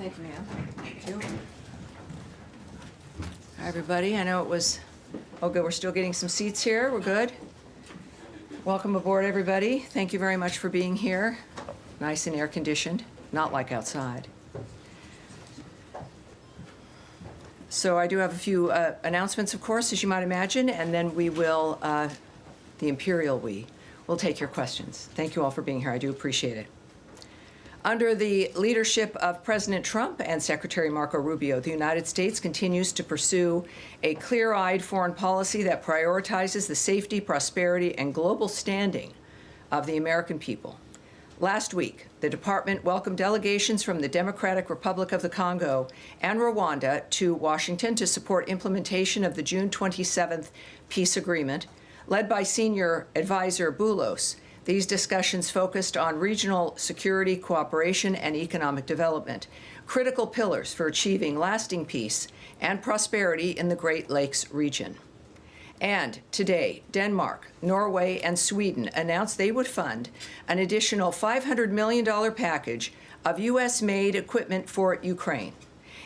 Thank you, ma'am. Thank you. Hi, everybody. I know it was, oh, good. We're still getting some seats here. We're good. Welcome aboard, everybody. Thank you very much for being here. Nice and air-conditioned, not like outside. So I do have a few announcements, of course, as you might imagine, and then we will, the Imperial we, will take your questions. Thank you all for being here. I do appreciate it. Under the leadership of President Trump and Secretary Marco Rubio, the United States continues to pursue a clear-eyed foreign policy that prioritizes the safety, prosperity, and global standing of the American people. Last week, the department welcomed delegations from the Democratic Republic of the Congo and Rwanda to Washington to support implementation of the June 27th peace agreement, led by senior advisor Boulos. These discussions focused on regional security, cooperation, and economic development, critical pillars for achieving lasting peace and prosperity in the Great Lakes region. And today, Denmark, Norway, and Sweden announced they would fund an additional $500 million package of U.S.-made equipment for Ukraine.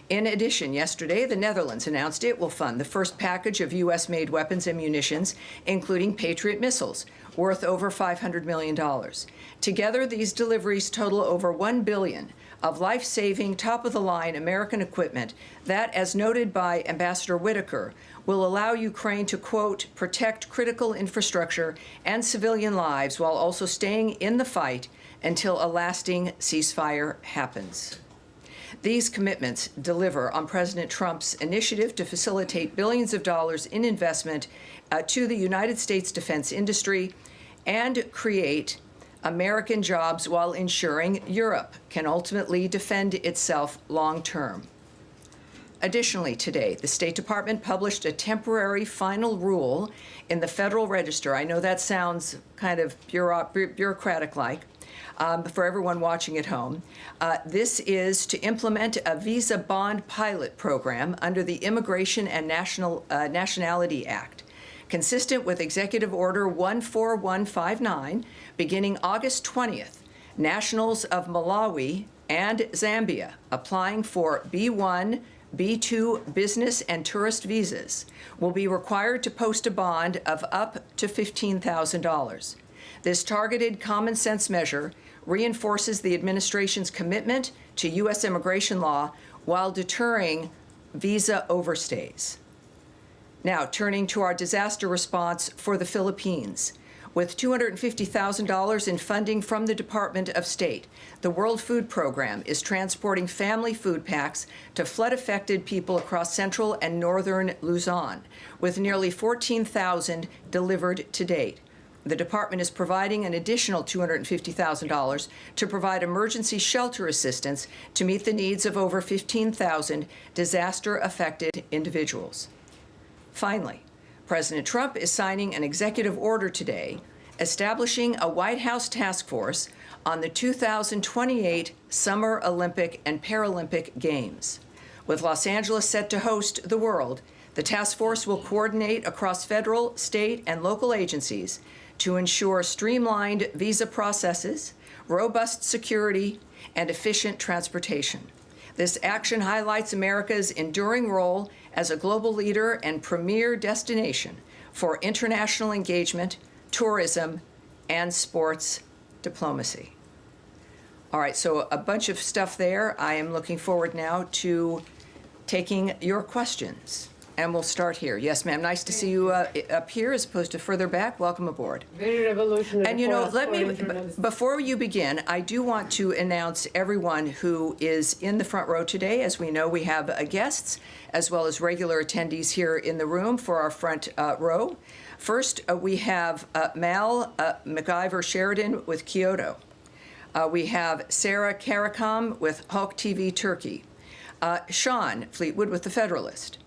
In addition, yesterday, the Netherlands announced it will fund the first package of U.S.-made weapons and munitions, including Patriot missiles, worth over $500 million. Together, these deliveries total over $1 billion of life-saving, top-of-the-line American equipment that, as noted by Ambassador Whitaker, will allow Ukraine to, quote, protect critical infrastructure and civilian lives while also staying in the fight until a lasting ceasefire happens. These commitments deliver on President Trump's initiative to facilitate billions of dollars in investment to the United States defense industry and create American jobs while ensuring Europe can ultimately defend itself long-term. Additionally, today, the State Department published a temporary final rule in the Federal Register. I know that sounds kind of bureaucratic-like for everyone watching at home. This is to implement a visa bond pilot program under the Immigration and Nationality Act, consistent with Executive Order 14159, beginning August 20th. Nationals of Malawi and Zambia applying for B1, B2 business and tourist visas will be required to post a bond of up to $15,000. This targeted common sense measure reinforces the administration's commitment to U.S. immigration law while deterring visa overstays. Now, turning to our disaster response for the Philippines. With $250,000 in funding from the Department of State, the World Food Program is transporting family food packs to flood-affected people across central and northern Luzon, with nearly 14,000 delivered to date. The department is providing an additional $250,000 to provide emergency shelter assistance to meet the needs of over 15,000 disaster-affected individuals. Finally, President Trump is signing an executive order today establishing a White House task force on the 2028 Summer Olympic and Paralympic Games. With Los Angeles set to host the World, the task force will coordinate across federal, state, and local agencies to ensure streamlined visa processes, robust security, and efficient transportation. This action highlights America's enduring role as a global leader and premier destination for international engagement, tourism, and sports diplomacy. All right, so a bunch of stuff there. I am looking forward now to taking your questions. And we'll start here. Yes, ma'am. Nice to see you up here as opposed to further back. Welcome aboard. Very revolutionary. And you know, before you begin, I do want to announce everyone who is in the front row today. As we know, we have guests as well as regular attendees here in the room for our front row. First, we have Mal McIver Sheridan with Kyoto. We have Sarah Karakam with Hulk TV Turkey. Sean Fleetwood with The Federalist.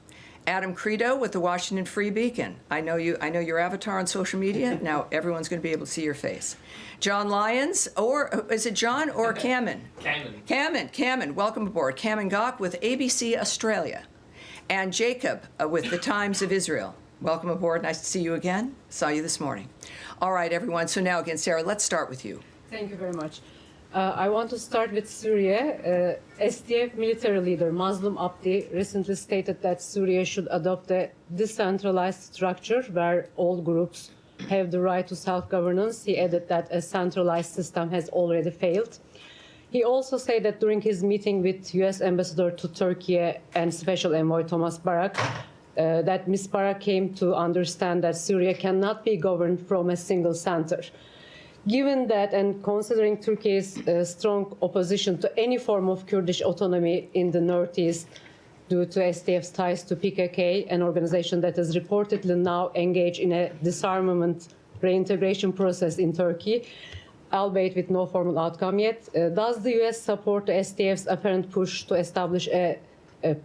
Adam Credo with the Washington Free Beacon. I know your avatar on social media. Now everyone's going to be able to see your face. John Lyons, or is it John or Kamen? Kamen, welcome aboard. Kamen Gok with ABC Australia. And Jacob with the Times of Israel. Welcome aboard. Nice to see you again. Saw you this morning. All right, everyone. So now again, Sarah, let's start with you. Thank you very much. I want to start with Syria. SDF military leader Mazlum Abdi recently stated that Syria should adopt a decentralized structure where all groups have the right to self-governance. He added that a centralized system has already failed. He also said that during his meeting with U.S. Ambassador to Turkey and Special Envoy Thomas Barak, that Ms. Barak came to understand that Syria cannot be governed from a single center. Given that and considering Turkey's strong opposition to any form of Kurdish autonomy in the northeast due to SDF's ties to PKK, an organization that is reportedly now engaged in a disarmament reintegration process in Turkey, albeit with no formal outcome yet, does the U.S. support the SDF's apparent push to establish a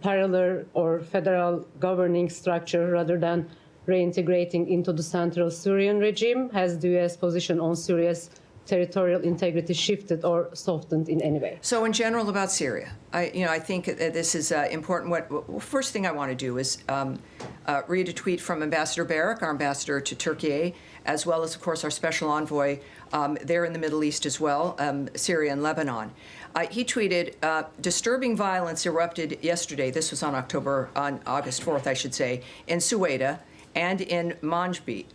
parallel or federal governing structure rather than reintegrating into the central Syrian regime? Has the U.S. position on Syria's territorial integrity shifted or softened in any way? So in general about Syria, I think that this is important. First thing I want to do is read a tweet from Ambassador Barak, our ambassador to Turkey, as well as, of course, our special envoy there in the Middle East as well, Syria and Lebanon. He tweeted, disturbing violence erupted yesterday, this was on August 4th, I should say, in Sueda and in Manbij.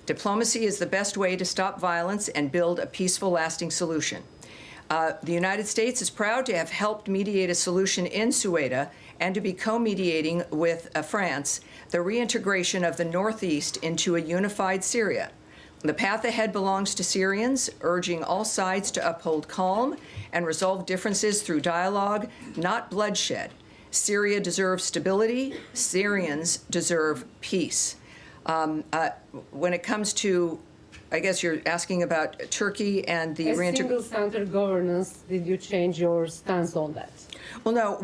Diplomacy is the best way to stop violence and build a peaceful, lasting solution. The United States is proud to have helped mediate a solution in Sueda and to be co-mediating with France the reintegration of the Northeast into a unified Syria. The path ahead belongs to Syrians, urging all sides to uphold calm and resolve differences through dialogue, not bloodshed. Syria deserves stability. Syrians deserve peace. When it comes to, I guess you're asking about Turkey and the single center governance, did you change your stance on that? Well, no,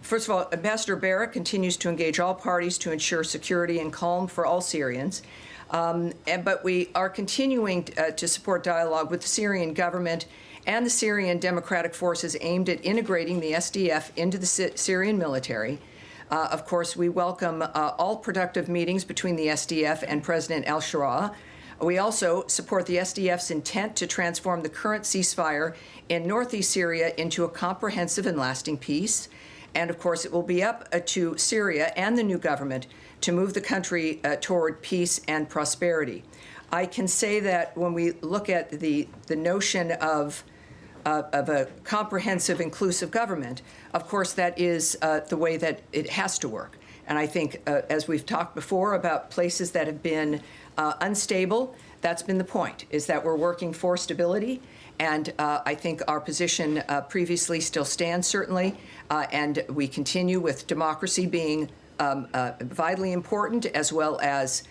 first of all, Ambassador Barak continues to engage all parties to ensure security and calm for all Syrians. But we are continuing to support dialogue with the Syrian government and the Syrian Democratic Forces aimed at integrating the SDF into the Syrian military. Of course, we welcome all productive meetings between the SDF and President al-Shura. We also support the SDF's intent to transform the current ceasefire in northeast Syria into a comprehensive and lasting peace. And of course, it will be up to Syria and the new government to move the country toward peace and prosperity. I can say that when we look at the notion of a comprehensive, inclusive government, of course, that is the way that it has to work. And I think, as we've talked before about places that have been unstable, that's been the point, is that we're working for stability. And I think our position previously still stands, certainly. And we continue with democracy being vitally important, as well as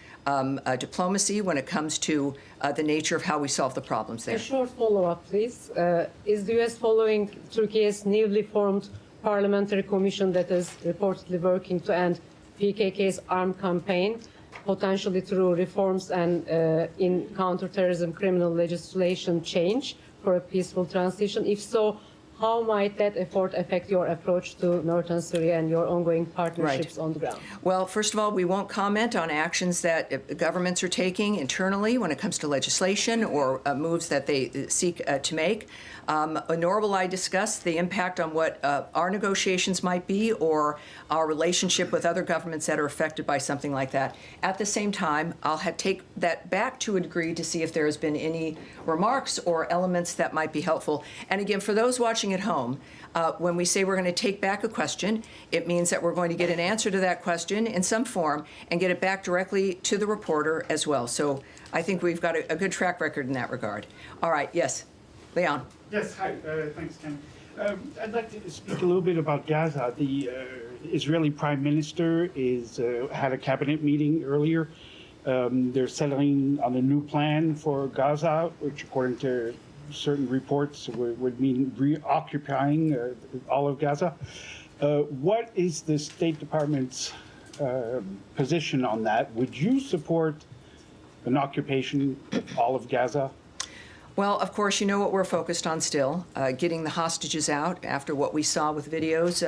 diplomacy when it comes to the nature of how we solve the problems there. A short follow-up, please. Is the U.S. following Turkey's newly formed parliamentary commission that is reportedly working to end PKK's armed campaign, potentially through reforms and in counterterrorism criminal legislation change for a peaceful transition? If so, how might that effort affect your approach to northern Syria and your ongoing partnerships on the ground? Well, first of all, we won't comment on actions that governments are taking internally when it comes to legislation or moves that they seek to make. Nor will I discuss the impact on what our negotiations might be or our relationship with other governments that are affected by something like that. At the same time, I'll take that back to a degree to see if there has been any remarks or elements that might be helpful. And again, for those watching at home, when we say we're going to take back a question, it means that we're going to get an answer to that question in some form and get it back directly to the reporter as well. So I think we've got a good track record in that regard. All right, yes, Leon. Yes, hi. Thanks, Ken. I'd like to speak a little bit about Gaza. The Israeli Prime Minister had a cabinet meeting earlier. They're settling on a new plan for Gaza, which, according to certain reports, would mean reoccupying all of Gaza. What is the State Department's position on that? Would you support an occupation of all of Gaza? Well, of course, you know what we're focused on still, getting the hostages out after what we saw with videos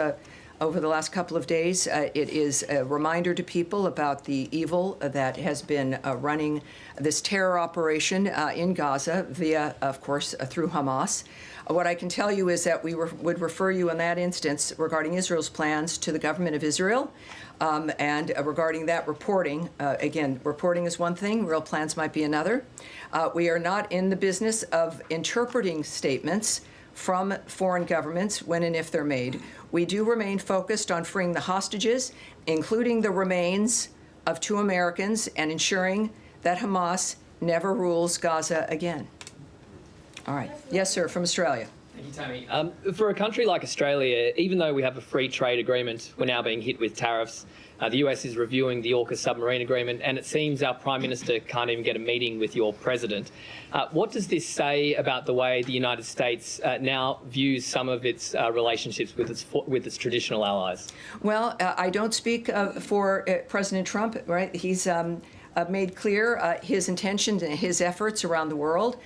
over the last couple of days. It is a reminder to people about the evil that has been running this terror operation in Gaza via, of course, through Hamas. What I can tell you is that we would refer you in that instance regarding Israel's plans to the government of Israel. And regarding that reporting, again, reporting is one thing, real plans might be another. We are not in the business of interpreting statements from foreign governments when and if they're made. We do remain focused on freeing the hostages, including the remains of 2 Americans, and ensuring that Hamas never rules Gaza again. All right. Yes, sir, from Australia. Thank you, Tammy. For a country like Australia, even though we have a free trade agreement, we're now being hit with tariffs. The US is reviewing the AUKUS submarine agreement, and it seems our Prime Minister can't even get a meeting with your President. What does this say about the way the United States now views some of its relationships with its traditional allies? Well, I don't speak for President Trump, right? He's made clear his intentions and his efforts around the world.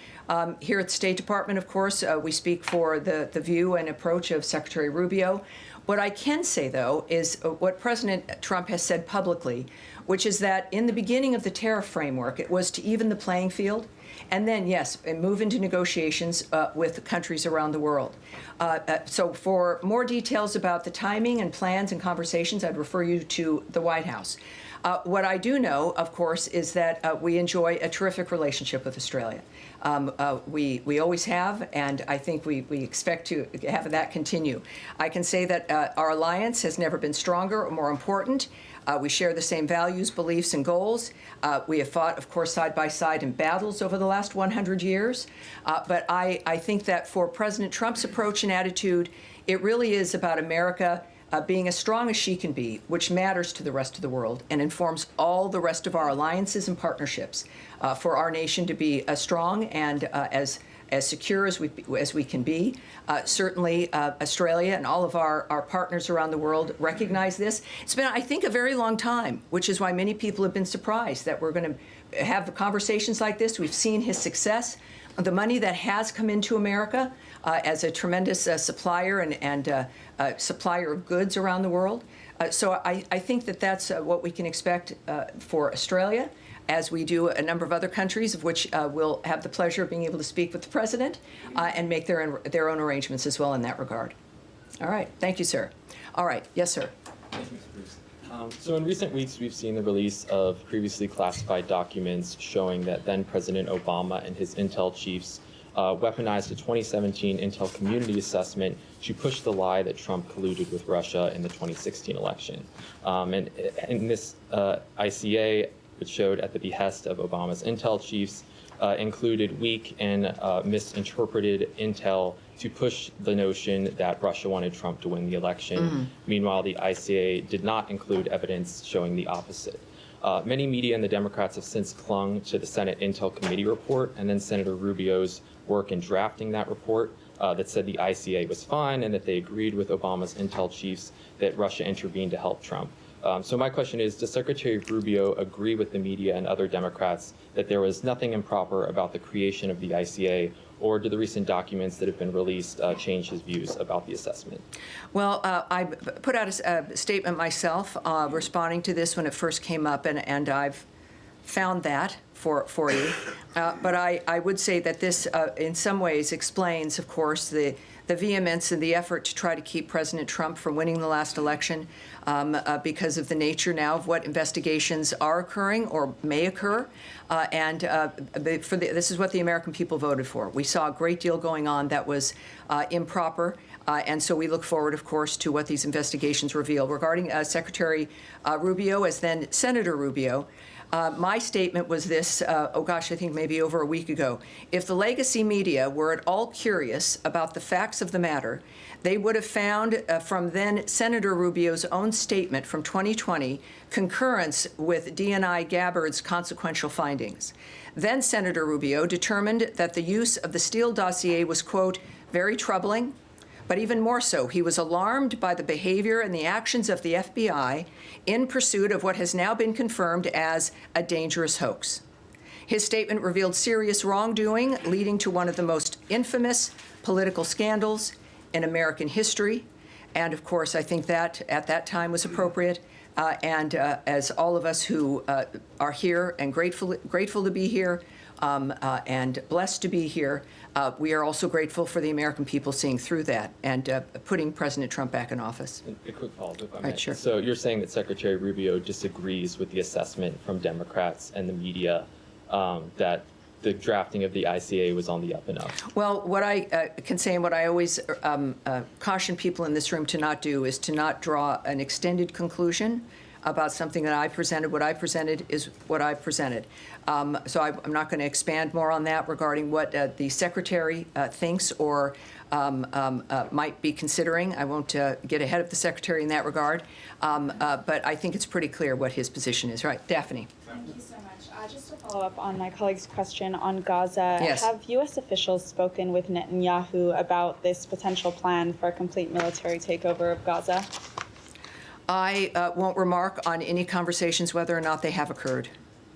Here at the State Department, of course, we speak for the view and approach of Secretary Rubio. What I can say, though, is what President Trump has said publicly, which is that in the beginning of the tariff framework, it was to even the playing field, and then, yes, move into negotiations with countries around the world. So for more details about the timing and plans and conversations, I'd refer you to the White House. What I do know, of course, is that we enjoy a terrific relationship with Australia. We always have, and I think we expect to have that continue. I can say that our alliance has never been stronger or more important. We share the same values, beliefs, and goals. We have fought, of course, side by side in battles over the last 100 years. But I think that for President Trump's approach and attitude, it really is about America being as strong as she can be, which matters to the rest of the world and informs all the rest of our alliances and partnerships for our nation to be strong and as secure as we can be. Certainly, Australia and all of our partners around the world recognize this. It's been, I think, a very long time, which is why many people have been surprised that we're going to have conversations like this. We've seen his success. The money that has come into America as a tremendous supplier and supplier of goods around the world. So I think that that's what we can expect for Australia, as we do a number of other countries, of which we'll have the pleasure of being able to speak with the President and make their own arrangements as well in that regard. All right. Thank you, sir. All right. Yes, sir. Thank you, Mr. Bruce. So in recent weeks, we've seen the release of previously classified documents showing that then President Obama and his intel chiefs weaponized a 2017 intel community assessment to push the lie that Trump colluded with Russia in the 2016 election. And in this ICA, which showed at the behest of Obama's intel chiefs, included weak and misinterpreted intel to push the notion that Russia wanted Trump to win the election. Mm-hmm. Meanwhile, the ICA did not include evidence showing the opposite. Many media and the Democrats have since clung to the Senate Intel Committee report and then Senator Rubio's work in drafting that report that said the ICA was fine and that they agreed with Obama's intel chiefs that Russia intervened to help Trump. So my question is, does Secretary Rubio agree with the media and other Democrats that there was nothing improper about the creation of the ICA, or do the recent documents that have been released change his views about the assessment? Well, I put out a statement myself responding to this when it first came up, and I've found that for you. But I would say that this, in some ways, explains, of course, the vehemence and the effort to try to keep President Trump from winning the last election because of the nature now of what investigations are occurring or may occur. This is what the American people voted for. We saw a great deal going on that was improper. And so we look forward, of course, to what these investigations reveal. Regarding Secretary Rubio, as then Senator Rubio, my statement was this, I think maybe over a week ago. If the legacy media were at all curious about the facts of the matter, they would have found from then Senator Rubio's own statement from 2020 concurrence with DNI Gabbard's consequential findings. Then Senator Rubio determined that the use of the Steele dossier was, quote, very troubling, but even more so, he was alarmed by the behavior and the actions of the FBI in pursuit of what has now been confirmed as a dangerous hoax. His statement revealed serious wrongdoing, leading to one of the most infamous political scandals in American history. And of course, I think that at that time was appropriate. As all of us who are here and grateful to be here and blessed to be here, we are also grateful for the American people seeing through that and putting President Trump back in office. A quick follow-up, if I may. Right, sure. So you're saying that Secretary Rubio disagrees with the assessment from Democrats and the media that the drafting of the ICA was on the up and up? Well, what I can say and what I always caution people in this room to not do is to not draw an extended conclusion about something that I presented. What I presented is what I presented. So I'm not going to expand more on that regarding what the Secretary thinks or might be considering. I won't get ahead of the Secretary in that regard. But I think it's pretty clear what his position is. Right, Daphne. Thank you so much. Just to follow up on my colleague's question on Gaza, Yes. have U.S. officials spoken with Netanyahu about this potential plan for a complete military takeover of Gaza? I won't remark on any conversations whether or not they have occurred.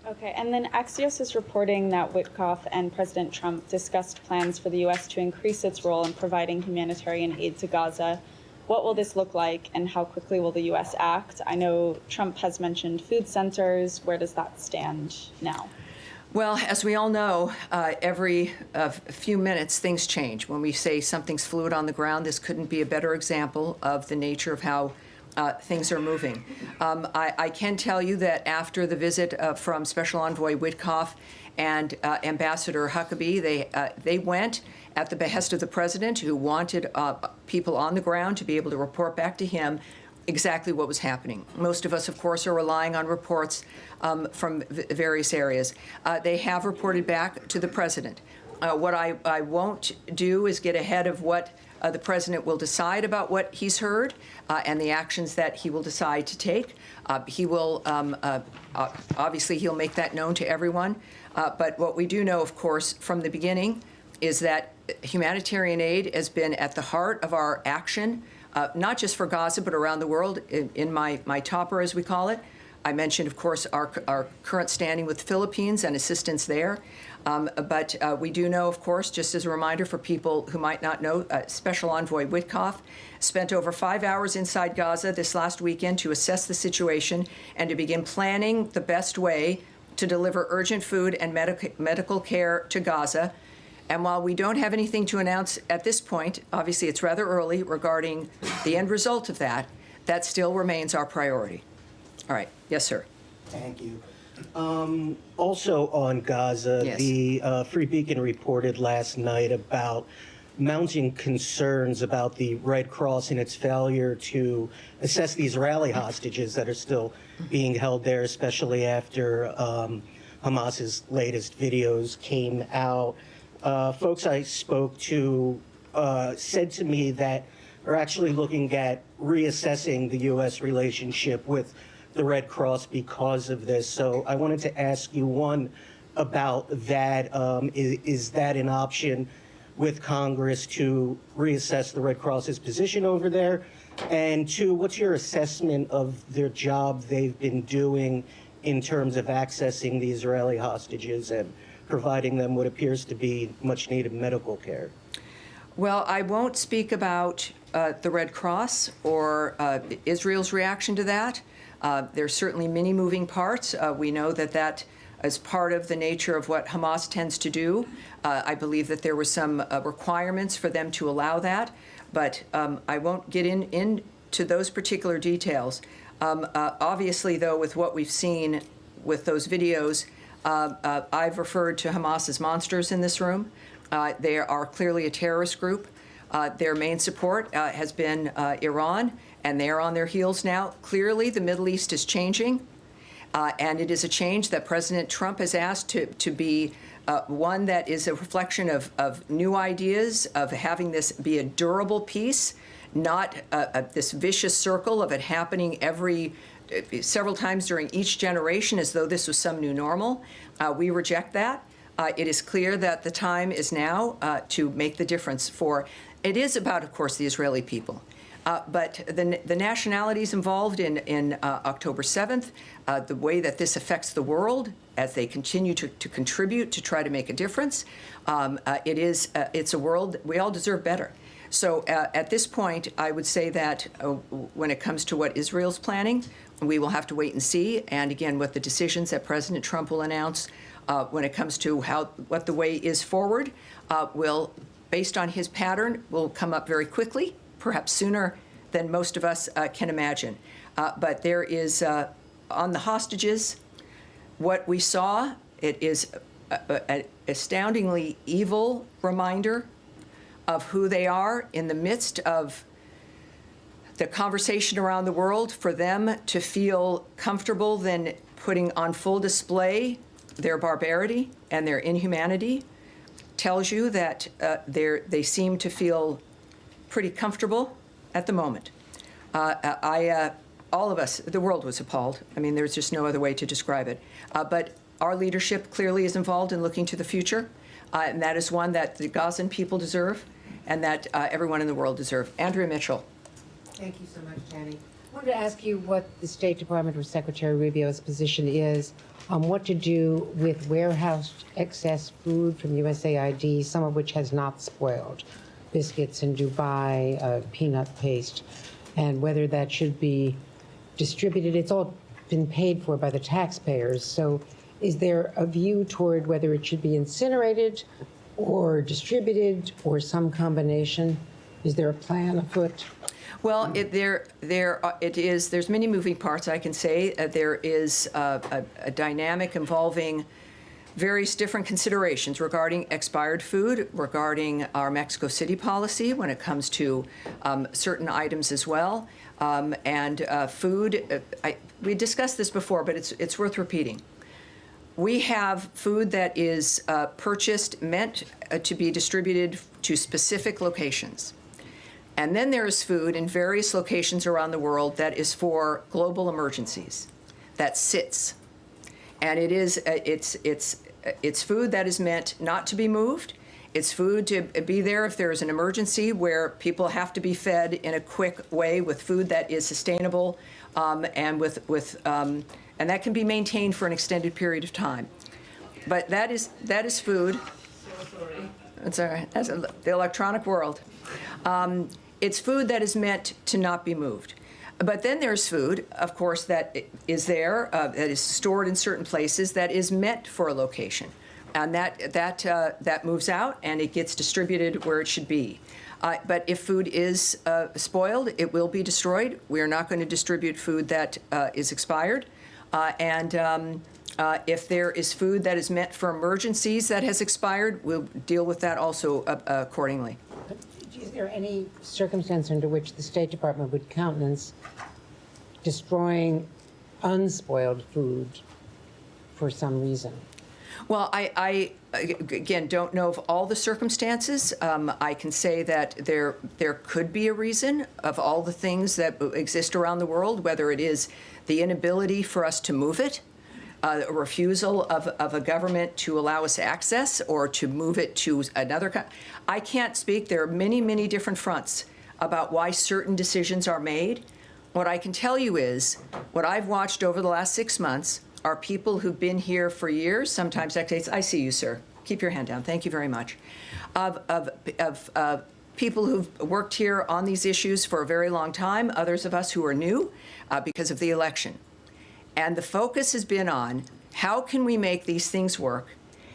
Okay, and then Axios is reporting that Witkoff and President Trump discussed plans for the U.S. to increase its role in providing humanitarian aid to Gaza. What will this look like, and how quickly will the U.S. act? I know Trump has mentioned food centers. Where does that stand now? Well, as we all know, every few minutes things change. When we say something's fluid on the ground, this couldn't be a better example of the nature of how things are moving. I can tell you that after the visit from Special Envoy Witkoff and Ambassador Huckabee, they went at the behest of the president, who wanted people on the ground to be able to report back to him exactly what was happening. Most of us, of course, are relying on reports from various areas. They have reported back to the president. What I won't do is get ahead of what the president will decide about what he's heard and the actions that he will decide to take. He will, obviously, he'll make that known to everyone. But what we do know, of course, from the beginning is that humanitarian aid has been at the heart of our action, not just for Gaza, but around the world, in my topper, as we call it. I mentioned, of course, our current standing with the Philippines and assistance there. But we do know, of course, just as a reminder for people who might not know, Special Envoy Witkoff spent over 5 hours inside Gaza this last weekend to assess the situation and to begin planning the best way to deliver urgent food and medical care to Gaza. And while we don't have anything to announce at this point, obviously it's rather early regarding the end result of that, that still remains our priority. All right. Yes, sir. Thank you. Also on Gaza, Yes. the Free Beacon reported last night about mounting concerns about the Red Cross and its failure to assess the Israeli hostages that are still being held there, especially after Hamas's latest videos came out. Folks I spoke to said to me that are actually looking at reassessing the U.S. relationship with the Red Cross because of this. So I wanted to ask you, one, about that. Is that an option with Congress to reassess the Red Cross's position over there? And two, what's your assessment of their job they've been doing in terms of accessing the Israeli hostages and providing them what appears to be much needed medical care? Well, I won't speak about the Red Cross or Israel's reaction to that. There's certainly many moving parts. We know that that is part of the nature of what Hamas tends to do. I believe that there were some requirements for them to allow that, but I won't get into those particular details. Obviously, though, with what we've seen with those videos, I've referred to Hamas as monsters in this room. They are clearly a terrorist group. Their main support has been Iran, and they are on their heels now. Clearly, the Middle East is changing, and it is a change that President Trump has asked to be one that is a reflection of new ideas, of having this be a durable peace, not this vicious circle of it happening several times during each generation as though this was some new normal. We reject that. It is clear that the time is now to make the difference for. It is about, of course, the Israeli people. But the nationalities involved in October 7th, the way that this affects the world as they continue to contribute to try to make a difference, it's a world we all deserve better. So at this point, I would say that when it comes to what Israel's planning, we will have to wait and see. And again, what the decisions that President Trump will announce when it comes to what the way is forward will, based on his pattern, will come up very quickly, perhaps sooner than most of us can imagine. But there is, on the hostages, what we saw, it is an astoundingly evil reminder of who they are in the midst of the conversation around the world. For them to feel comfortable then putting on full display their barbarity and their inhumanity tells you that they seem to feel pretty comfortable at the moment. All of us, the world was appalled. I mean, there's just no other way to describe it. But our leadership clearly is involved in looking to the future, and that is one that the Gazan people deserve and that everyone in the world deserve. Andrea Mitchell. Thank you so much, Tammy. I wanted to ask you what the State Department or Secretary Rubio's position is on what to do with warehoused excess food from USAID, some of which has not spoiled, biscuits in Dubai, peanut paste, and whether that should be distributed. It's all been paid for by the taxpayers. So is there a view toward whether it should be incinerated or distributed or some combination? Is there a plan afoot? Well, there's many moving parts, I can say. There is a dynamic involving various different considerations regarding expired food, regarding our Mexico City policy when it comes to certain items as well. And food, we discussed this before, but it's worth repeating. We have food that is purchased, meant to be distributed to specific locations. And then there is food in various locations around the world that is for global emergencies, that sits. And it's food that is meant not to be moved. It's food to be there if there is an emergency where people have to be fed in a quick way with food that is sustainable and and that can be maintained for an extended period of time. But that is food. So sorry. It's all right. That's the electronic world. It's food that is meant to not be moved. But then there's food, of course, that is there, that is stored in certain places, that is meant for a location. And that moves out and it gets distributed where it should be. But if food is spoiled, it will be destroyed. We are not going to distribute food that is expired. If there is food that is meant for emergencies that has expired, we'll deal with that also accordingly. Is there any circumstance under which the State Department would countenance destroying unspoiled food for some reason? Well, I again don't know of all the circumstances. I can say that there could be a reason of all the things that exist around the world, whether it is the inability for us to move it, a refusal of a government to allow us access or to move it to another. I can't speak. There are many, many different fronts about why certain decisions are made. What I can tell you is what I've watched over the last 6 months are people who've been here for years, sometimes decades. I see you, sir. Keep your hand down. Thank you very much. Of people who've worked here on these issues for a very long time, others of us who are new because of the election. And the focus has been on how can we make these things work?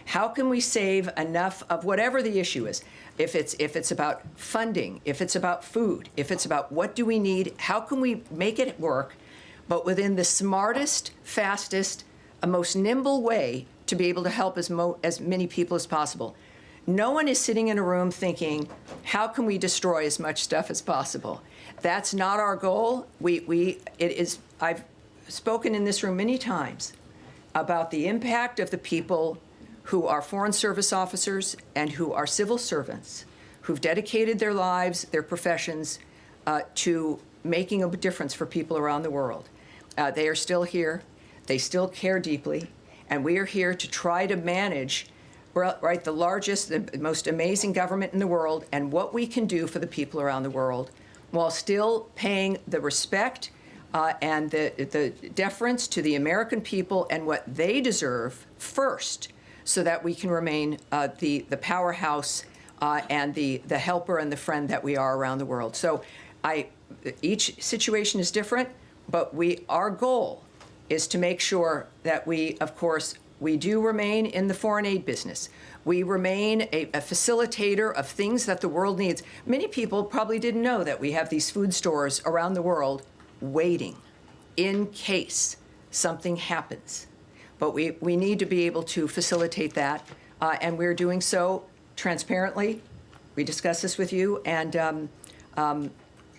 How can we save enough of whatever the issue is? If it's about funding, if it's about food, if it's about what do we need, how can we make it work, but within the smartest, fastest, most nimble way to be able to help as many people as possible. No one is sitting in a room thinking, how can we destroy as much stuff as possible? That's not our goal. I've spoken in this room many times about the impact of the people who are Foreign Service officers and who are civil servants, who've dedicated their lives, their professions, to making a difference for people around the world. They are still here. They still care deeply. And we are here to try to manage, right, the largest, the most amazing government in the world and what we can do for the people around the world while still paying the respect and the deference to the American people and what they deserve first, so that we can remain the powerhouse and the helper and the friend that we are around the world. So each situation is different, but our goal is to make sure that we, of course, we do remain in the foreign aid business. We remain a facilitator of things that the world needs. Many people probably didn't know that we have these food stores around the world waiting in case something happens. But we need to be able to facilitate that, and we're doing so transparently. We discuss this with you, and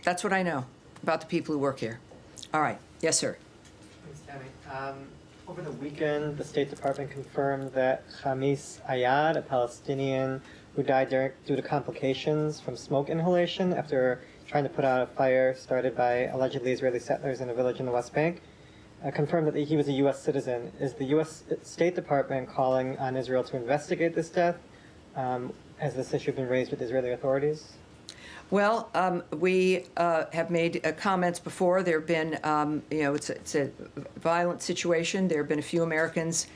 that's what I know about the people who work here. All right. Yes, sir. Thanks, Tammy. Over the weekend, the State Department confirmed that Khamis Ayad, a Palestinian who died due to complications from smoke inhalation after trying to put out a fire started by allegedly Israeli settlers in a village in the West Bank, confirmed that he was a U.S. citizen. Is the U.S. State Department calling on Israel to investigate this death? Has this issue been raised with Israeli authorities? Well, we have made comments before. There have been, it's a violent situation. There have been a few Americans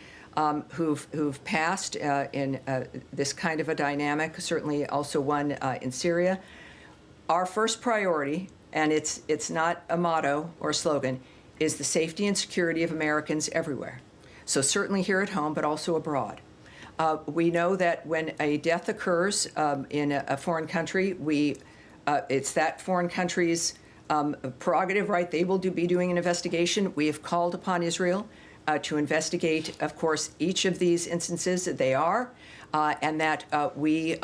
who've passed in this kind of a dynamic, certainly also one in Syria. Our first priority, and it's not a motto or a slogan, is the safety and security of Americans everywhere. So certainly here at home, but also abroad. We know that when a death occurs in a foreign country, it's that foreign country's prerogative, right? They will be doing an investigation. We have called upon Israel to investigate, of course, each of these instances that they are, and that we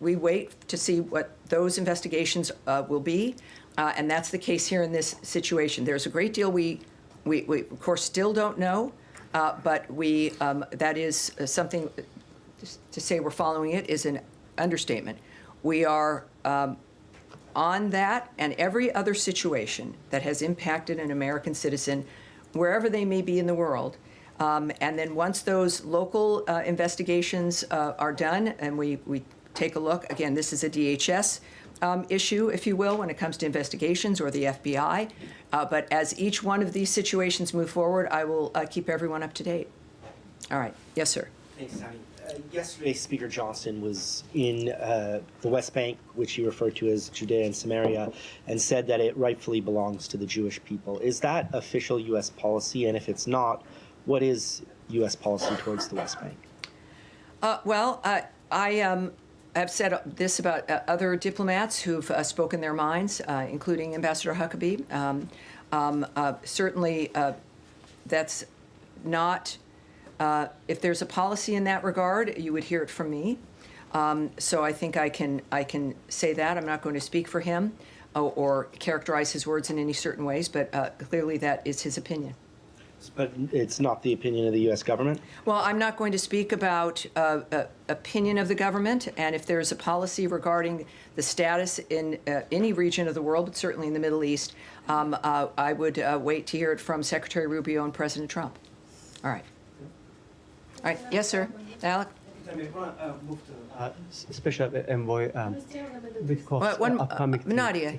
wait to see what those investigations will be, and that's the case here in this situation. There's a great deal we of course still don't know, but that is something. To say we're following it is an understatement. We are on that and every other situation that has impacted an American citizen, wherever they may be in the world. And then once those local investigations are done and we take a look, again, this is a DHS issue, if you will, when it comes to investigations, or the FBI. But as each one of these situations move forward, I will keep everyone up to date. All right. Yes, sir. Thanks, Tammy. Yesterday, Speaker Johnson was in the West Bank, which he referred to as Judea and Samaria, and said that it rightfully belongs to the Jewish people. Is that official U.S. policy? And if it's not, what is U.S. policy towards the West Bank? I have said this about other diplomats who've spoken their minds, including Ambassador Huckabee. Certainly, that's not. If there's a policy in that regard, you would hear it from me. So I think I can say that. I'm not going to speak for him or characterize his words in any certain ways, but clearly that is his opinion. But it's not the opinion of the U.S. government? Well, I'm not going to speak about opinion of the government, and if there's a policy regarding the status in any region of the world, but certainly in the Middle East, I would wait to hear it from Secretary Rubio and President Trump. All right. All right. Yes, sir. Alec? I want to move to Special Envoy Witkoff's upcoming trip, Nadia,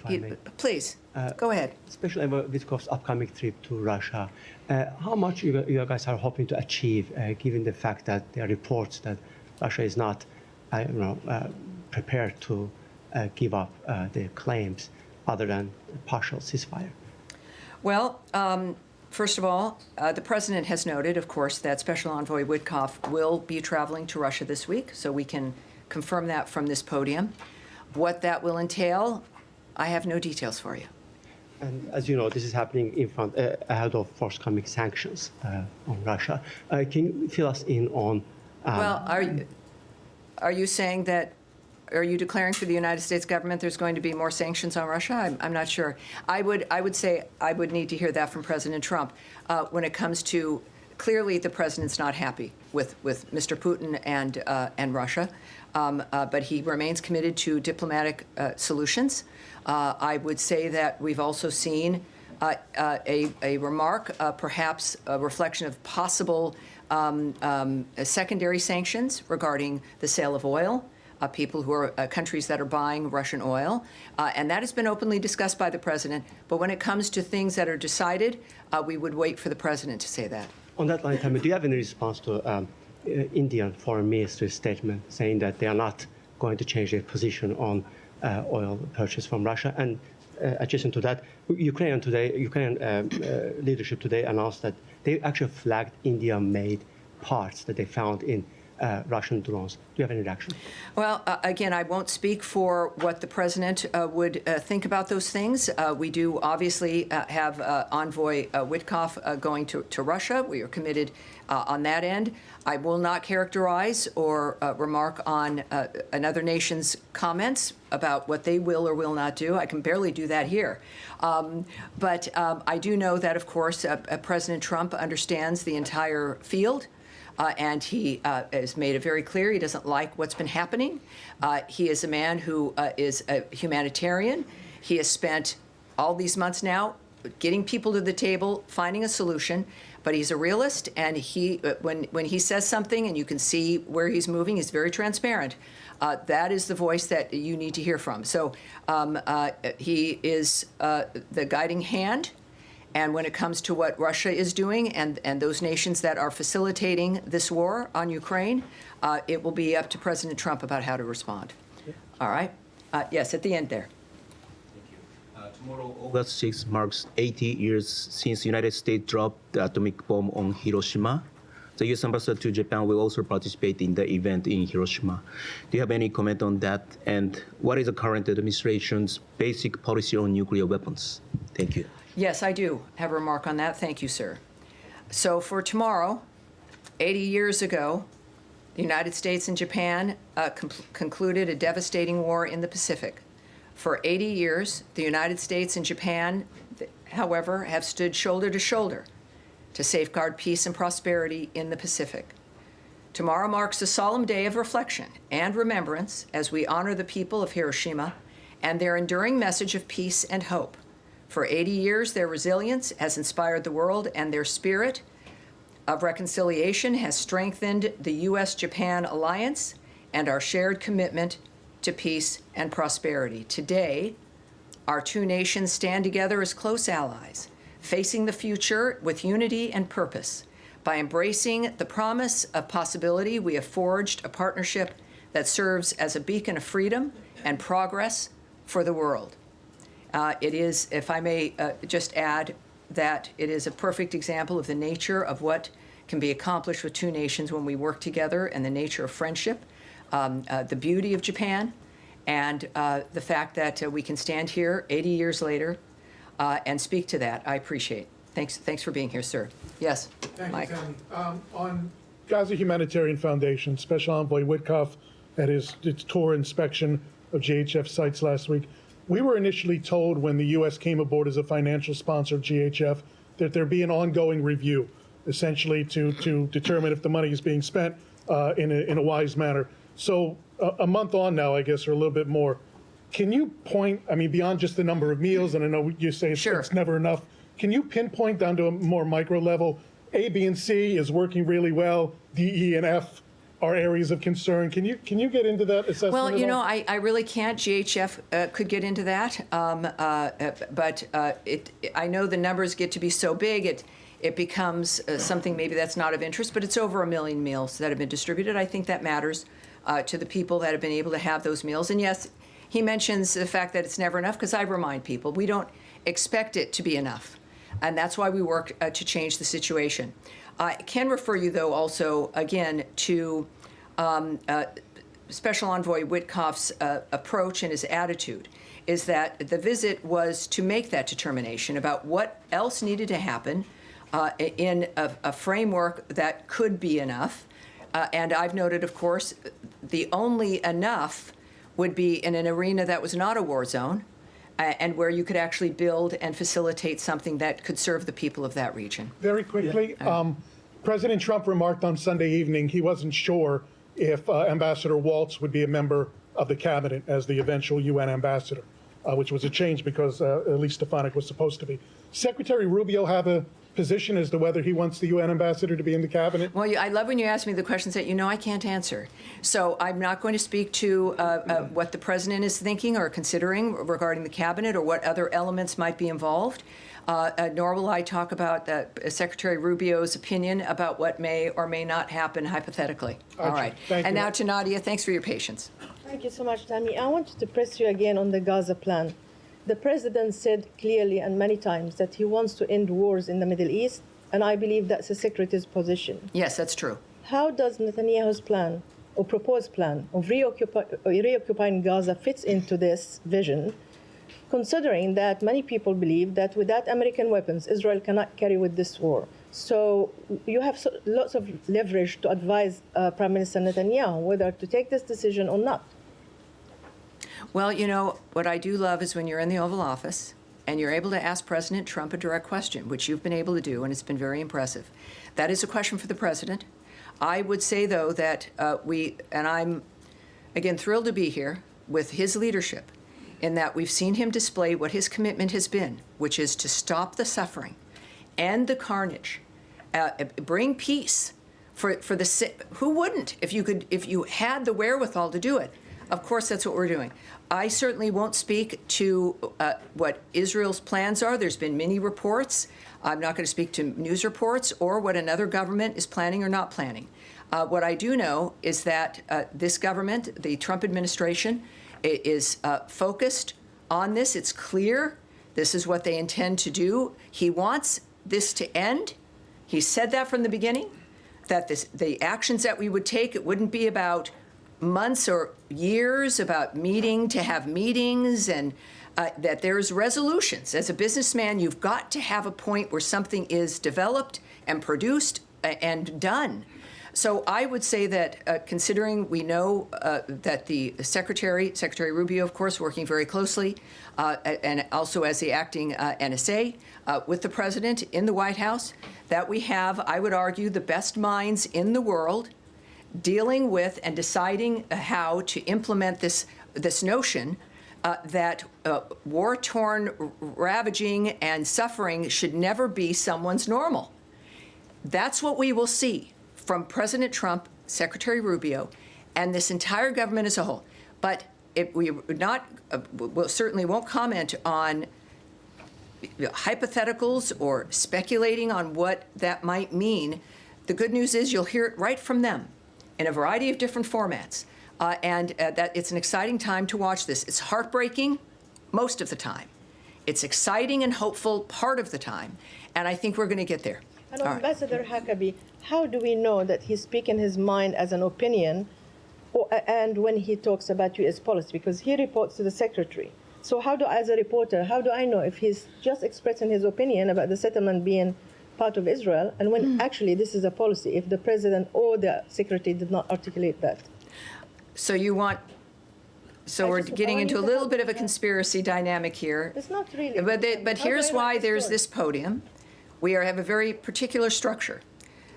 please, go ahead. Special Envoy Witkoff's upcoming trip to Russia. How much you guys are hoping to achieve, given the fact that there are reports that Russia is not, prepared to give up their claims other than partial ceasefire? Well, first of all, the president has noted, of course, that Special Envoy Witkoff will be traveling to Russia this week, so we can confirm that from this podium. What that will entail, I have no details for you. And as you know, this is happening in front ahead of forthcoming sanctions on Russia. Can you fill us in on? Well, are you saying that? Are you declaring for the United States government there's going to be more sanctions on Russia? I'm not sure. I would say I would need to hear that from President Trump. When it comes to, clearly the president's not happy with Mr. Putin and Russia, but he remains committed to diplomatic solutions. I would say that we've also seen a remark, perhaps a reflection of possible secondary sanctions regarding the sale of oil. People who are countries that are buying Russian oil. And that has been openly discussed by the president. But when it comes to things that are decided, we would wait for the president to say that. On that line, Tammy, do you have any response to Indian Foreign Minister's statement saying that they are not going to change their position on oil purchase from Russia. And adjacent to that, Ukrainian leadership today announced that they actually flagged India-made parts that they found in Russian drones. Do you have any reaction? Well, again, I won't speak for what the president would think about those things. We do obviously have Envoy Witkoff going to Russia. We are committed on that end. I will not characterize or remark on another nation's comments about what they will or will not do. I can barely do that here. But I do know that, of course, President Trump understands the entire field. And he has made it very clear he doesn't like what's been happening. He is a man who is a humanitarian. He has spent all these months now getting people to the table, finding a solution. But he's a realist, and when he says something and you can see where he's moving, he's very transparent. That is the voice that you need to hear from. So he is the guiding hand. And when it comes to what Russia is doing and those nations that are facilitating this war on Ukraine, it will be up to President Trump about how to respond. All right? Yes, at the end there. Tomorrow, August 6th, marks 80 years since the United States dropped the atomic bomb on Hiroshima. The U.S. ambassador to Japan will also participate in the event in Hiroshima. Do you have any comment on that? And what is the current administration's basic policy on nuclear weapons? Thank you. Yes, I do have a remark on that. Thank you, sir. So for tomorrow, 80 years ago, the United States and Japan concluded a devastating war in the Pacific. For 80 years, the United States and Japan, however, have stood shoulder to shoulder to safeguard peace and prosperity in the Pacific. Tomorrow marks a solemn day of reflection and remembrance as we honor the people of Hiroshima and their enduring message of peace and hope. For 80 years, their resilience has inspired the world, and their spirit of reconciliation has strengthened the U.S.-Japan alliance and our shared commitment to peace and prosperity. Today, our two nations stand together as close allies, facing the future with unity and purpose. By embracing the promise of possibility, we have forged a partnership that serves as a beacon of freedom and progress for the world. It is, if I may just add, that it is a perfect example of the nature of what can be accomplished with two nations when we work together, and the nature of friendship, the beauty of Japan, and the fact that we can stand here 80 years later and speak to that. I appreciate. Thanks for being here, sir. Yes, Mike. Thank you, Tammy. On Gaza Humanitarian Foundation, Special Envoy Witkoff at its tour inspection of GHF sites last week. We were initially told when the U.S. came aboard as a financial sponsor of GHF that there'd be an ongoing review, essentially to determine if the money is being spent in a wise manner. So a month on now, I guess, or a little bit more, can you point, I mean, beyond just the number of meals, and I know you say it's never enough, can you pinpoint down to a more micro level, A, B, and C is working really well, D, E, and F are areas of concern? Can you get into that assessment? Well, you know, I really can't. GHF could get into that, but I know the numbers get to be so big, it becomes something maybe that's not of interest. But it's over 1 million meals that have been distributed. I think that matters to the people that have been able to have those meals. And yes, he mentions the fact that it's never enough, because I remind people we don't expect it to be enough, and that's why we work to change the situation. I can refer you, though, also, again, to Special Envoy Witkoff's approach and his attitude, is that the visit was to make that determination about what else needed to happen in a framework that could be enough. And I've noted, of course, the only enough would be in an arena that was not a war zone, and where you could actually build and facilitate something that could serve the people of that region. Very quickly, President Trump remarked on Sunday evening he wasn't sure if Ambassador Waltz would be a member of the cabinet as the eventual UN ambassador, which was a change because Elise Stefanik was supposed to be. Secretary Rubio have a position as to whether he wants the UN ambassador to be in the cabinet? Well, I love when you ask me the questions that you know I can't answer. So I'm not going to speak to what the president is thinking or considering regarding the cabinet or what other elements might be involved. Nor will I talk about Secretary Rubio's opinion about what may or may not happen hypothetically. All right. Thank you. Now to Nadia, thanks for your patience. Thank you so much, Tammy. I wanted to press you again on the Gaza plan. The president said clearly and many times that he wants to end wars in the Middle East, and I believe that's the secretary's position. Yes, that's true. How does Netanyahu's plan or proposed plan of reoccupying Gaza fits into this vision, considering that many people believe that without American weapons, Israel cannot carry with this war? So you have lots of leverage to advise Prime Minister Netanyahu whether to take this decision or not. Well, you know, what I do love is when you're in the Oval Office and you're able to ask President Trump a direct question, which you've been able to do, and it's been very impressive. That is a question for the president. I would say, though, that and I'm, again, thrilled to be here with his leadership, in that we've seen him display what his commitment has been, which is to stop the suffering, end the carnage, bring peace for the who wouldn't if you had the wherewithal to do it. Of course, that's what we're doing. I certainly won't speak to what Israel's plans are. There's been many reports. I'm not going to speak to news reports or what another government is planning or not planning. What I do know is that this government, the Trump administration, is focused on this. It's clear this is what they intend to do. He wants this to end. He said that from the beginning, that the actions that we would take, it wouldn't be about months or years, about meeting to have meetings, and that there's resolutions. As a businessman, you've got to have a point where something is developed and produced and done. So I would say that considering we know that the Secretary Rubio, of course, working very closely, and also as the acting NSA with the president in the White House, that we have, I would argue, the best minds in the world dealing with and deciding how to implement this notion that war-torn ravaging and suffering should never be someone's normal. That's what we will see from President Trump, Secretary Rubio, and this entire government as a whole. But we certainly won't comment on hypotheticals or speculating on what that might mean. The good news is you'll hear it right from them in a variety of different formats. That it's an exciting time to watch this. It's heartbreaking most of the time. It's exciting and hopeful part of the time. And I think we're going to get there. And Ambassador Huckabee, how do we know that he's speaking his mind as an opinion and when he talks about U.S. policy? Because he reports to the secretary. So as a reporter, how do I know if he's just expressing his opinion about the settlement being part of Israel, and when actually this is a policy, if the president or the secretary did not articulate that? So we're getting into a little bit of a conspiracy dynamic here. It's not really. But here's why there's this podium. We have a very particular structure,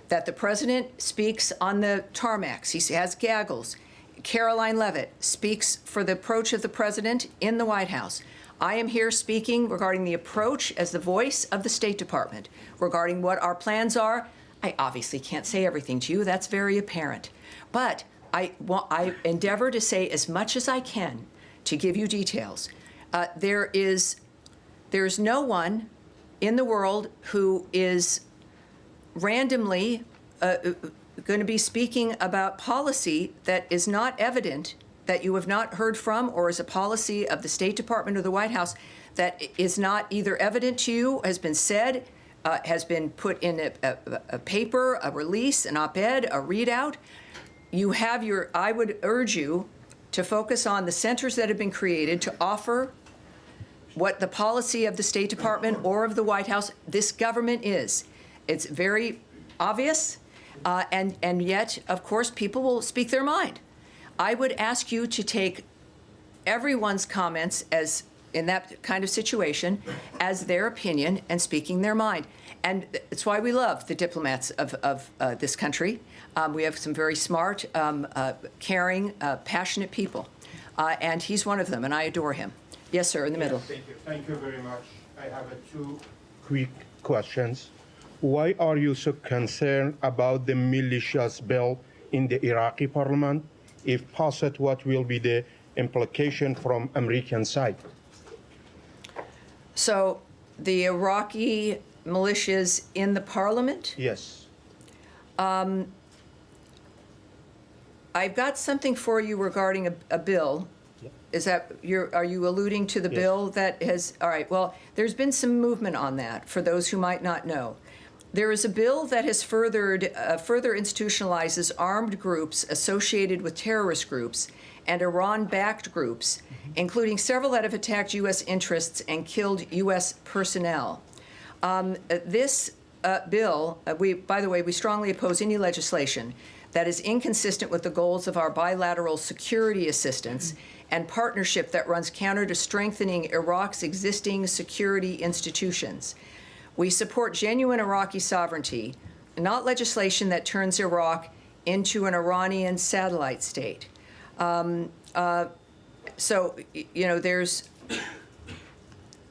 that the president speaks on the tarmacs. He has gaggles. Caroline Leavitt speaks for the approach of the president in the White House. I am here speaking regarding the approach as the voice of the State Department, regarding what our plans are. I obviously can't say everything to you. That's very apparent. But I endeavor to say as much as I can to give you details. There's no one in the world who is randomly going to be speaking about policy that is not evident, that you have not heard from, or is a policy of the State Department or the White House that is not either evident to you, has been said, has been put in a paper, a release, an op-ed, a readout. I would urge you to focus on the centers that have been created to offer what the policy of the State Department or of the White House, this government is. It's very obvious, and yet, of course, people will speak their mind. I would ask you to take everyone's comments as in that kind of situation as their opinion and speaking their mind. And it's why we love the diplomats of this country. We have some very smart, caring, passionate people. And he's one of them, and I adore him. Yes, sir, in the middle. Thank you. Thank you very much. I have two quick questions. Why are you so concerned about the militias bill in the Iraqi parliament? If passed, what will be the implication from American side? So the Iraqi militias in the parliament? Yes. I've got something for you regarding a bill. Is that, are you alluding to the bill that has, all right, well, there's been some movement on that, for those who might not know. There is a bill that has further institutionalizes armed groups associated with terrorist groups and Iran-backed groups, including several that have attacked U.S. interests and killed U.S. personnel. This bill, by the way, we strongly oppose any legislation that is inconsistent with the goals of our bilateral security assistance and partnership that runs counter to strengthening Iraq's existing security institutions. We support genuine Iraqi sovereignty, not legislation that turns Iraq into an Iranian satellite state. So, you know,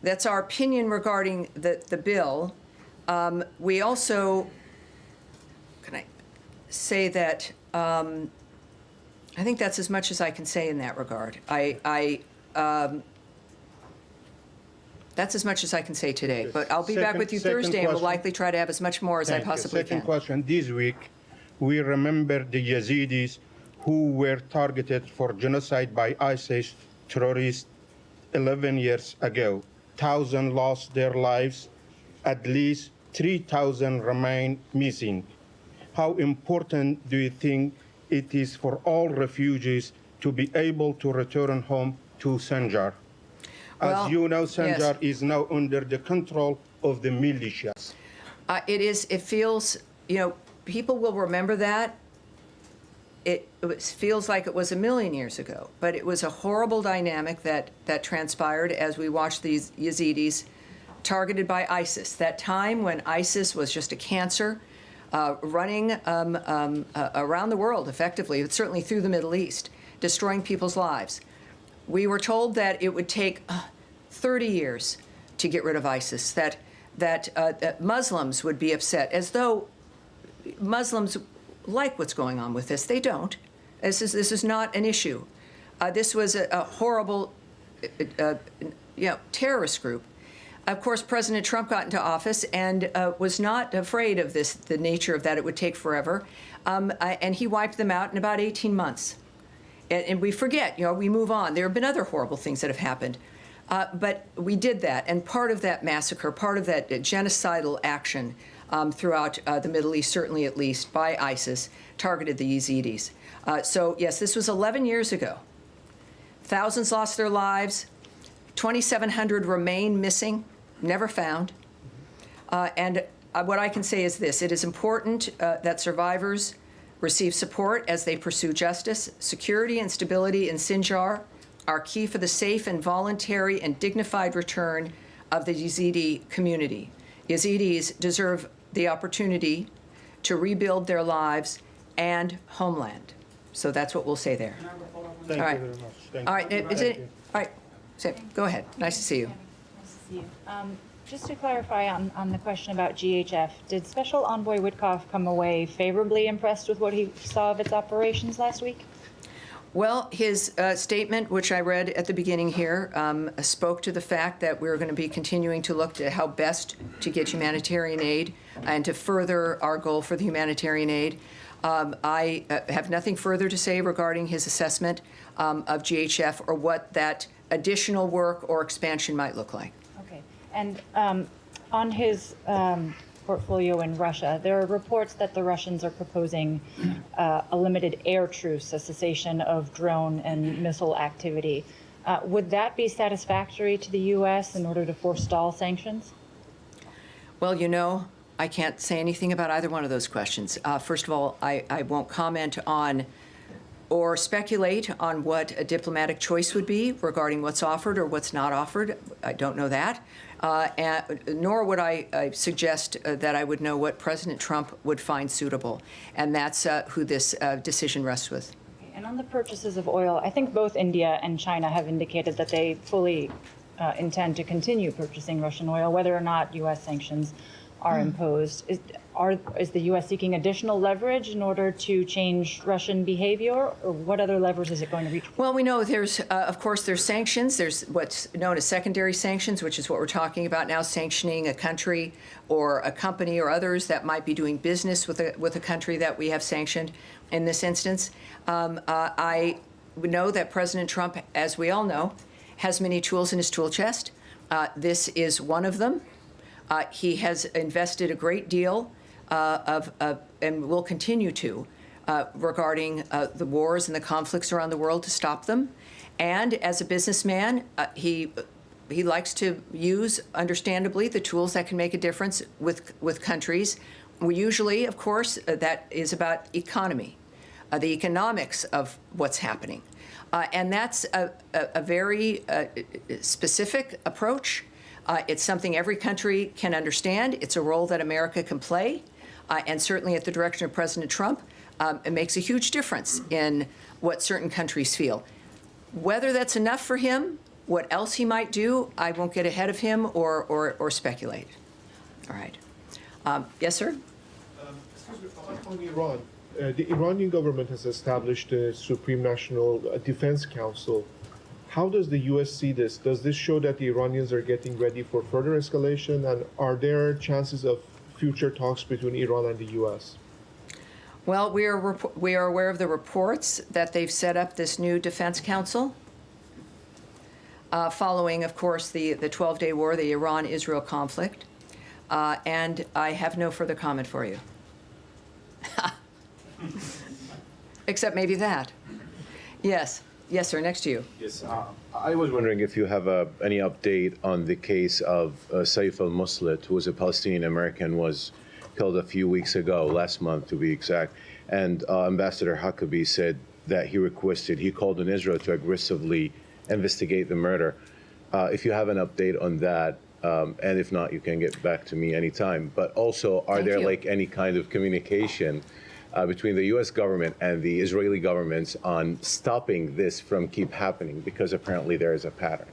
that's our opinion regarding the bill. We also, can I say that, I think that's as much as I can say in that regard. That's as much as I can say today, but I'll be back with you Thursday and we'll likely try to have as much more as I possibly can. Second question, this week, we remember the Yazidis who were targeted for genocide by ISIS terrorists 11 years ago. 1,000 lost their lives, at least 3,000 remain missing. How important do you think it is for all refugees to be able to return home to Sinjar? As you know, Sinjar is now under the control of the militias. It feels, you know, people will remember that. It feels like it was a million years ago, but it was a horrible dynamic that transpired as we watched these Yazidis targeted by ISIS. That time when ISIS was just a cancer running around the world effectively, but certainly through the Middle East, destroying people's lives. We were told that it would take 30 years to get rid of ISIS, that Muslims would be upset, as though Muslims like what's going on with this. They don't. This is not an issue. This was a horrible terrorist group. Of course, President Trump got into office and was not afraid of the nature of that. It would take forever. And he wiped them out in about 18 months. And we forget, you know, we move on. There have been other horrible things that have happened. But we did that. And part of that massacre, part of that genocidal action throughout the Middle East, certainly at least, by ISIS, targeted the Yazidis. So, yes, this was 11 years ago. Thousands lost their lives. 2,700 remain missing, never found. And what I can say is this. It is important that survivors receive support as they pursue justice. Security and stability in Sinjar are key for the safe and voluntary and dignified return of the Yazidi community. Yazidis deserve the opportunity to rebuild their lives and homeland. So that's what we'll say there. Thank All right. you very much. Thank All right. you. All right. So, go ahead. Nice to see you. Nice to see you. Just to clarify on the question about GHF, did Special Envoy Witkoff come away favorably impressed with what he saw of its operations last week? Well, his statement, which I read at the beginning here, spoke to the fact that we're going to be continuing to look to how best to get humanitarian aid and to further our goal for the humanitarian aid. I have nothing further to say regarding his assessment of GHF or what that additional work or expansion might look like. Okay. And on his portfolio in Russia, there are reports that the Russians are proposing a limited air truce, a cessation of drone and missile activity. Would that be satisfactory to the U.S. in order to forestall sanctions? Well, you know, I can't say anything about either one of those questions. First of all, I won't comment on or speculate on what a diplomatic choice would be regarding what's offered or what's not offered. I don't know that. Nor would I suggest that I would know what President Trump would find suitable. And that's who this decision rests with. Okay. And on the purchases of oil, I think both India and China have indicated that they fully intend to continue purchasing Russian oil, whether or not U.S. sanctions are imposed. Is the U.S. seeking additional leverage in order to change Russian behavior, or what other levers is it going to reach? Well, we know there's, of course, there's sanctions. There's what's known as secondary sanctions, which is what we're talking about now, sanctioning a country or a company or others that might be doing business with a country that we have sanctioned in this instance. I know that President Trump, as we all know, has many tools in his tool chest. This is one of them. He has invested a great deal and will continue to, regarding the wars and the conflicts around the world to stop them. And as a businessman, he likes to use, understandably, the tools that can make a difference with countries. We usually, of course, that is about economy, the economics of what's happening. And that's a very specific approach. It's something every country can understand. It's a role that America can play. And certainly at the direction of President Trump, it makes a huge difference in what certain countries feel. Whether that's enough for him, what else he might do, I won't get ahead of him or speculate. All right. Yes, sir? Excuse me, on Iran. The Iranian government has established a Supreme National Defense Council. How does the U.S. see this? Does this show that the Iranians are getting ready for further escalation? And are there chances of future talks between Iran and the U.S.? Well, we are aware of the reports that they've set up this new defense council following, of course, the 12-day war, the Iran-Israel conflict. And I have no further comment for you. Except maybe that. Yes. Yes, sir. Next to you. Yes. I was wondering if you have any update on the case of Saif al-Muslit, who was a Palestinian American, was killed a few weeks ago, last month to be exact. And Ambassador Huckabee said that he called on Israel to aggressively investigate the murder. If you have an update on that, and if not, you can get back to me anytime. But also, are there like any kind of communication between the U.S. government and the Israeli governments on stopping this from keep happening? Because apparently there is a pattern.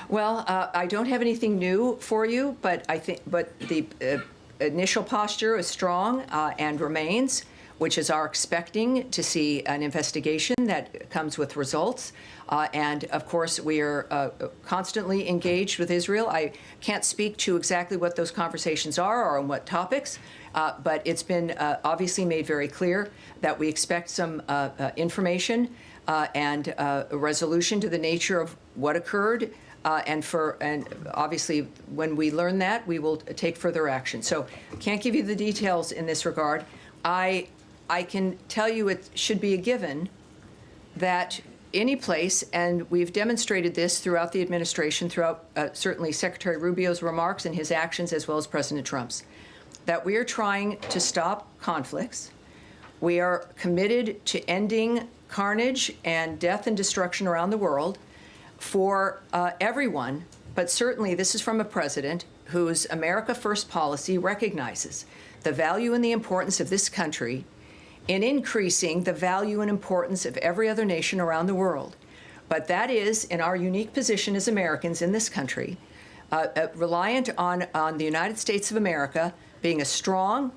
Well, I don't have anything new for you, but the initial posture is strong and remains, which is our expecting to see an investigation that comes with results. And of course, we are constantly engaged with Israel. I can't speak to exactly what those conversations are or on what topics, but it's been obviously made very clear that we expect some information and a resolution to the nature of what occurred. And obviously, when we learn that, we will take further action. So I can't give you the details in this regard. I can tell you it should be a given that any place, and we've demonstrated this throughout the administration, throughout certainly Secretary Rubio's remarks and his actions, as well as President Trump's, that we are trying to stop conflicts. We are committed to ending carnage and death and destruction around the world for everyone, but certainly this is from a president whose America First policy recognizes the value and the importance of this country in increasing the value and importance of every other nation around the world. But that is, in our unique position as Americans in this country, reliant on the United States of America being as strong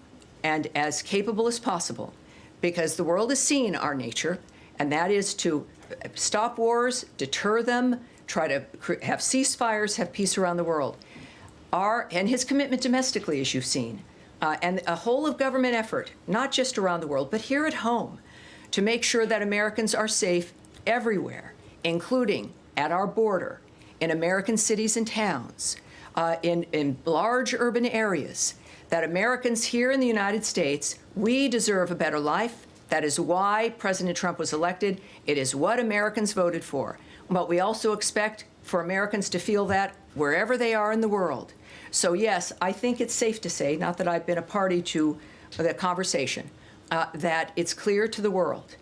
and as capable as possible, because the world has seen our nature, and that is to stop wars, deter them, try to have ceasefires, have peace around the world. And his commitment domestically, as you've seen, and a whole of government effort, not just around the world, but here at home, to make sure that Americans are safe everywhere, including at our border, in American cities and towns, in large urban areas, that Americans here in the United States, we deserve a better life. That is why President Trump was elected. It is what Americans voted for. But we also expect for Americans to feel that wherever they are in the world. So yes, I think it's safe to say, not that I've been a party to the conversation, that it's clear to the world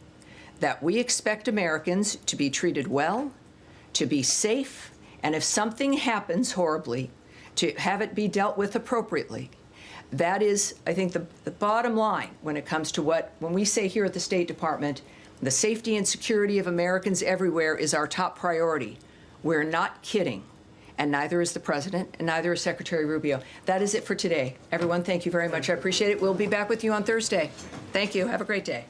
that we expect Americans to be treated well, to be safe, and if something happens horribly, to have it be dealt with appropriately. That is, I think, the bottom line when it comes to when we say here at the State Department, the safety and security of Americans everywhere is our top priority. We're not kidding. and neither is the President, and neither is Secretary Rubio. That is it for today. Everyone, thank you very much. I appreciate it. We'll be back with you on Thursday. Thank you. Have a great day.